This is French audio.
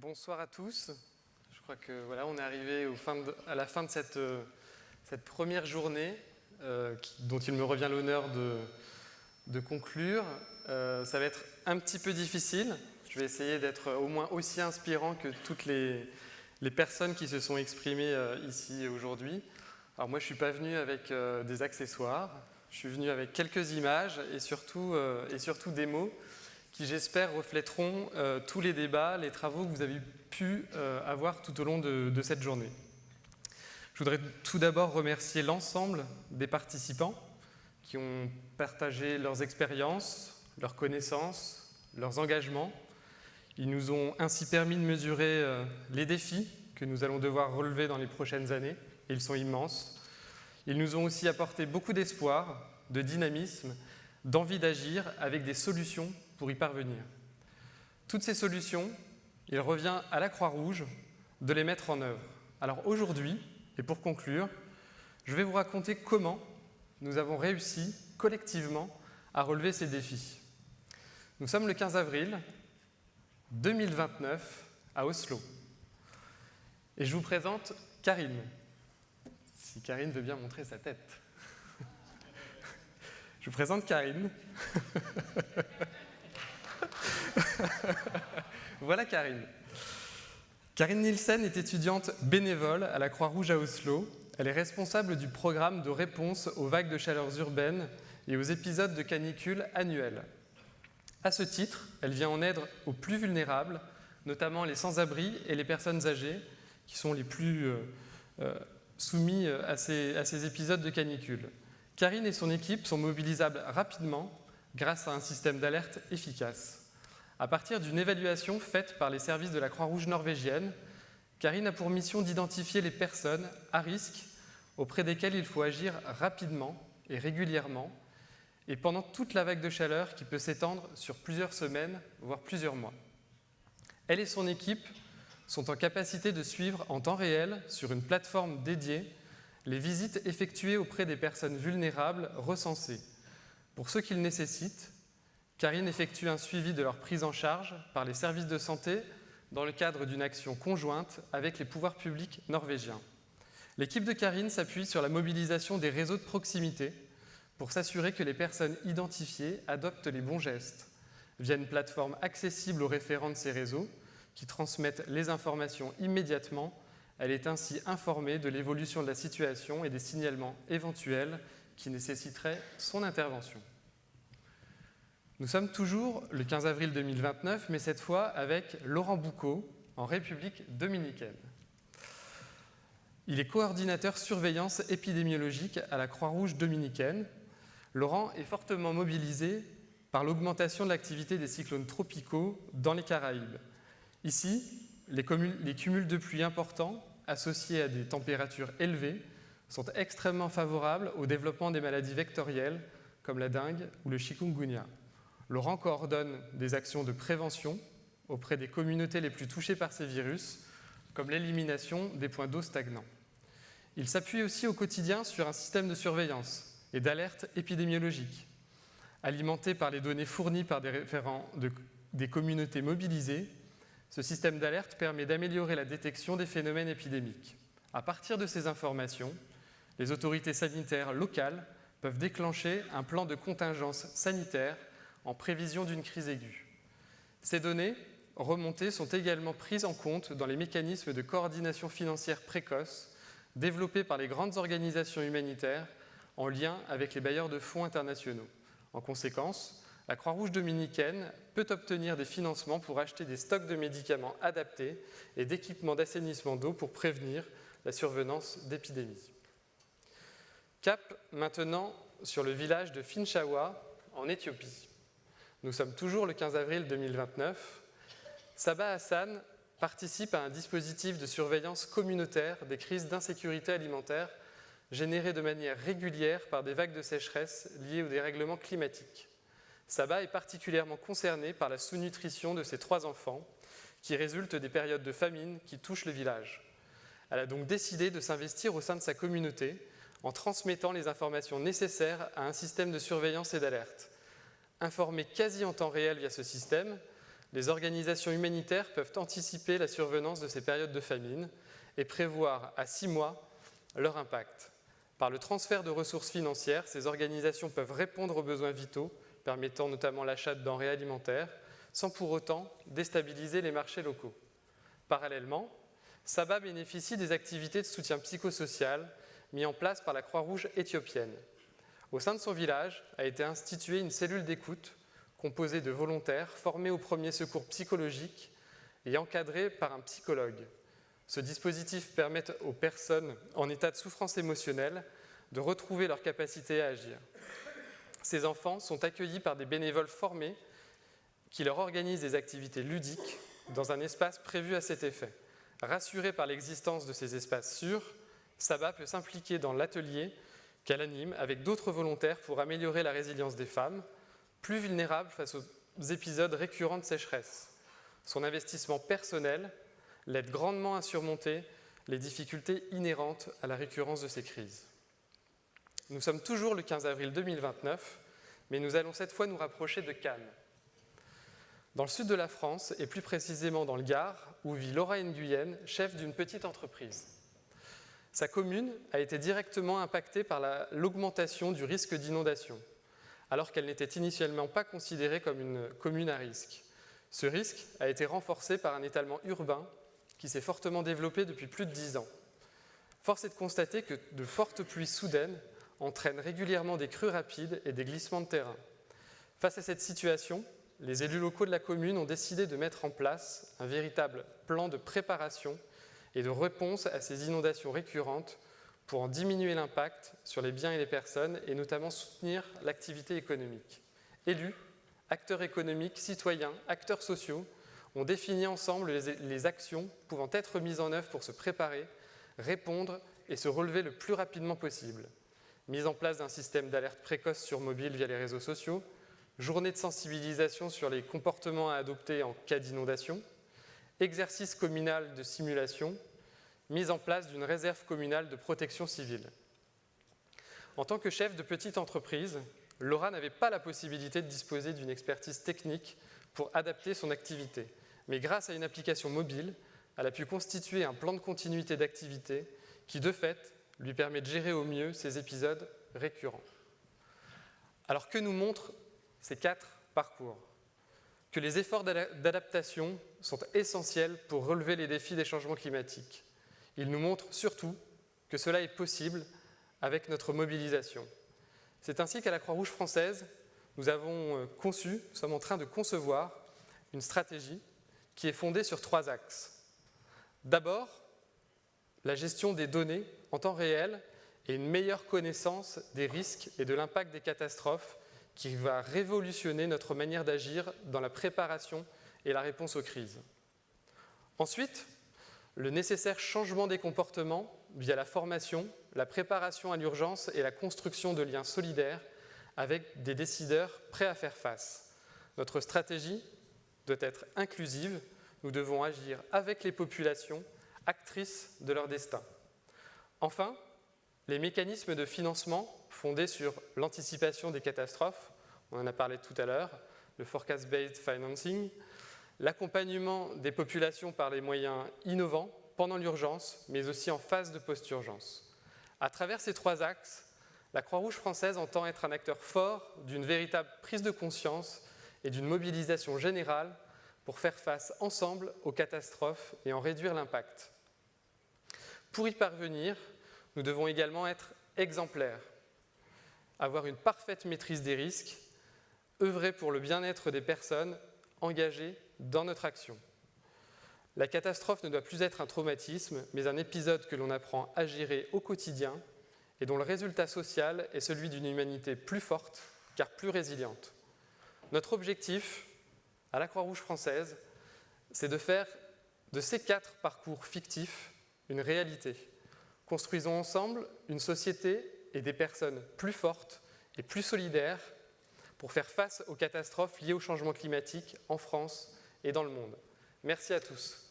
Bonsoir à tous. Je crois que voilà, on est arrivé à la fin de cette première journée dont il me revient l'honneur de conclure. Ça va être un petit peu difficile. Je vais essayer d'être au moins aussi inspirant que toutes les personnes qui se sont exprimées ici aujourd'hui. Alors moi, je ne suis pas venu avec des accessoires. Je suis venu avec quelques images et surtout des mots qui, j'espère, reflèteront tous les débats, les travaux que vous avez pu avoir tout au long de cette journée. Je voudrais tout d'abord remercier l'ensemble des participants qui ont partagé leurs expériences, leurs connaissances, leurs engagements. Ils nous ont ainsi permis de mesurer les défis que nous allons devoir relever dans les prochaines années, et ils sont immenses. Ils nous ont aussi apporté beaucoup d'espoir, de dynamisme, d'envie d'agir avec des solutions pour y parvenir. Toutes ces solutions, il revient à la Croix-Rouge de les mettre en œuvre. Alors aujourd'hui, et pour conclure, je vais vous raconter comment nous avons réussi collectivement à relever ces défis. Nous sommes le 15 avril 2029 à Oslo. Et je vous présente Karine. Si Karine veut bien montrer sa tête. Je vous présente Karine. Voilà Karine. Karine Nielsen est étudiante bénévole à la Croix-Rouge à Oslo. Elle est responsable du programme de réponse aux vagues de chaleur urbaines et aux épisodes de canicule annuels. À ce titre, elle vient en aide aux plus vulnérables, notamment les sans-abri et les personnes âgées, qui sont les plus soumis à ces épisodes de canicule. Karine et son équipe sont mobilisables rapidement grâce à un système d'alerte efficace. À partir d'une évaluation faite par les services de la Croix-Rouge norvégienne, Karine a pour mission d'identifier les personnes à risque auprès desquelles il faut agir rapidement et régulièrement, et pendant toute la vague de chaleur qui peut s'étendre sur plusieurs semaines, voire plusieurs mois. Elle et son équipe sont en capacité de suivre en temps réel, sur une plateforme dédiée, les visites effectuées auprès des personnes vulnérables recensées. Pour ceux qui le nécessitent, Karine effectue un suivi de leur prise en charge par les services de santé dans le cadre d'une action conjointe avec les pouvoirs publics norvégiens. L'équipe de Karine s'appuie sur la mobilisation des réseaux de proximité pour s'assurer que les personnes identifiées adoptent les bons gestes, via une plateforme accessible aux référents de ces réseaux qui transmettent les informations immédiatement. Elle est ainsi informée de l'évolution de la situation et des signalements éventuels qui nécessiteraient son intervention. Nous sommes toujours le 15 avril 2029, mais cette fois avec Laurent Boucaud, en République dominicaine. Il est coordinateur surveillance épidémiologique à la Croix-Rouge dominicaine. Laurent est fortement mobilisé par l'augmentation de l'activité des cyclones tropicaux dans les Caraïbes. Ici, les cumuls de pluie importants, associés à des températures élevées, sont extrêmement favorables au développement des maladies vectorielles comme la dengue ou le chikungunya. Laurent coordonne des actions de prévention auprès des communautés les plus touchées par ces virus, comme l'élimination des points d'eau stagnants. Il s'appuie aussi au quotidien sur un système de surveillance et d'alerte épidémiologique. Alimenté par les données fournies par des référents des communautés mobilisées, ce système d'alerte permet d'améliorer la détection des phénomènes épidémiques. À partir de ces informations, les autorités sanitaires locales peuvent déclencher un plan de contingence sanitaire en prévision d'une crise aiguë. Ces données remontées sont également prises en compte dans les mécanismes de coordination financière précoce développés par les grandes organisations humanitaires en lien avec les bailleurs de fonds internationaux. En conséquence, la Croix-Rouge dominicaine peut obtenir des financements pour acheter des stocks de médicaments adaptés et d'équipements d'assainissement d'eau pour prévenir la survenance d'épidémies. Cap maintenant sur le village de Finchawa en Éthiopie. Nous sommes toujours le 15 avril 2029. Sabah Hassan participe à un dispositif de surveillance communautaire des crises d'insécurité alimentaire générées de manière régulière par des vagues de sécheresse liées au dérèglement climatique. Sabah est particulièrement concernée par la sous-nutrition de ses 3 enfants qui résultent des périodes de famine qui touchent le village. Elle a donc décidé de s'investir au sein de sa communauté en transmettant les informations nécessaires à un système de surveillance et d'alerte. Informée quasi en temps réel via ce système, les organisations humanitaires peuvent anticiper la survenance de ces périodes de famine et prévoir à 6 mois leur impact. Par le transfert de ressources financières, ces organisations peuvent répondre aux besoins vitaux, permettant notamment l'achat de denrées alimentaires, sans pour autant déstabiliser les marchés locaux. Parallèlement, Saba bénéficie des activités de soutien psychosocial mises en place par la Croix-Rouge éthiopienne. Au sein de son village a été instituée une cellule d'écoute composée de volontaires formés aux premiers secours psychologiques et encadrés par un psychologue. Ce dispositif permet aux personnes en état de souffrance émotionnelle de retrouver leur capacité à agir. Ces enfants sont accueillis par des bénévoles formés qui leur organisent des activités ludiques dans un espace prévu à cet effet. Rassurée par l'existence de ces espaces sûrs, Saba peut s'impliquer dans l'atelier qu'elle anime avec d'autres volontaires pour améliorer la résilience des femmes, plus vulnérables face aux épisodes récurrents de sécheresse. Son investissement personnel l'aide grandement à surmonter les difficultés inhérentes à la récurrence de ces crises. Nous sommes toujours le 15 avril 2029, mais nous allons cette fois nous rapprocher de Cannes. Dans le sud de la France, et plus précisément dans le Gard, où vit Laura Nguyen, chef d'une petite entreprise. Sa commune a été directement impactée par l'augmentation du risque d'inondation, alors qu'elle n'était initialement pas considérée comme une commune à risque. Ce risque a été renforcé par un étalement urbain qui s'est fortement développé depuis plus de 10 ans. Force est de constater que de fortes pluies soudaines entraînent régulièrement des crues rapides et des glissements de terrain. Face à cette situation, les élus locaux de la commune ont décidé de mettre en place un véritable plan de préparation et de réponse à ces inondations récurrentes pour en diminuer l'impact sur les biens et les personnes et notamment soutenir l'activité économique. Élus, acteurs économiques, citoyens, acteurs sociaux ont défini ensemble les actions pouvant être mises en œuvre pour se préparer, répondre et se relever le plus rapidement possible. Mise en place d'un système d'alerte précoce sur mobile via les réseaux sociaux, journée de sensibilisation sur les comportements à adopter en cas d'inondation, exercice communal de simulation, mise en place d'une réserve communale de protection civile. En tant que chef de petite entreprise, Laura n'avait pas la possibilité de disposer d'une expertise technique pour adapter son activité, mais grâce à une application mobile, elle a pu constituer un plan de continuité d'activité qui, de fait, lui permet de gérer au mieux ces épisodes récurrents. Alors que nous montrent ces 4 parcours? Que les efforts d'adaptation sont essentiels pour relever les défis des changements climatiques. Ils nous montrent surtout que cela est possible avec notre mobilisation. C'est ainsi qu'à la Croix-Rouge française, nous sommes en train de concevoir une stratégie qui est fondée sur 3 axes. D'abord, la gestion des données en temps réel et une meilleure connaissance des risques et de l'impact des catastrophes qui va révolutionner notre manière d'agir dans la préparation et la réponse aux crises. Ensuite, le nécessaire changement des comportements via la formation, la préparation à l'urgence et la construction de liens solidaires avec des décideurs prêts à faire face. Notre stratégie doit être inclusive. Nous devons agir avec les populations, actrices de leur destin. Enfin, les mécanismes de financement fondés sur l'anticipation des catastrophes, on en a parlé tout à l'heure, le Forecast-Based Financing, l'accompagnement des populations par les moyens innovants pendant l'urgence, mais aussi en phase de post-urgence. À travers ces 3 axes, la Croix-Rouge française entend être un acteur fort d'une véritable prise de conscience et d'une mobilisation générale pour faire face ensemble aux catastrophes et en réduire l'impact. Pour y parvenir, nous devons également être exemplaires, avoir une parfaite maîtrise des risques, œuvrer pour le bien-être des personnes engagées dans notre action. La catastrophe ne doit plus être un traumatisme, mais un épisode que l'on apprend à gérer au quotidien et dont le résultat social est celui d'une humanité plus forte, car plus résiliente. Notre objectif, à la Croix-Rouge française, c'est de faire de ces 4 parcours fictifs une réalité. Construisons ensemble une société et des personnes plus fortes et plus solidaires pour faire face aux catastrophes liées au changement climatique en France et dans le monde. Merci à tous.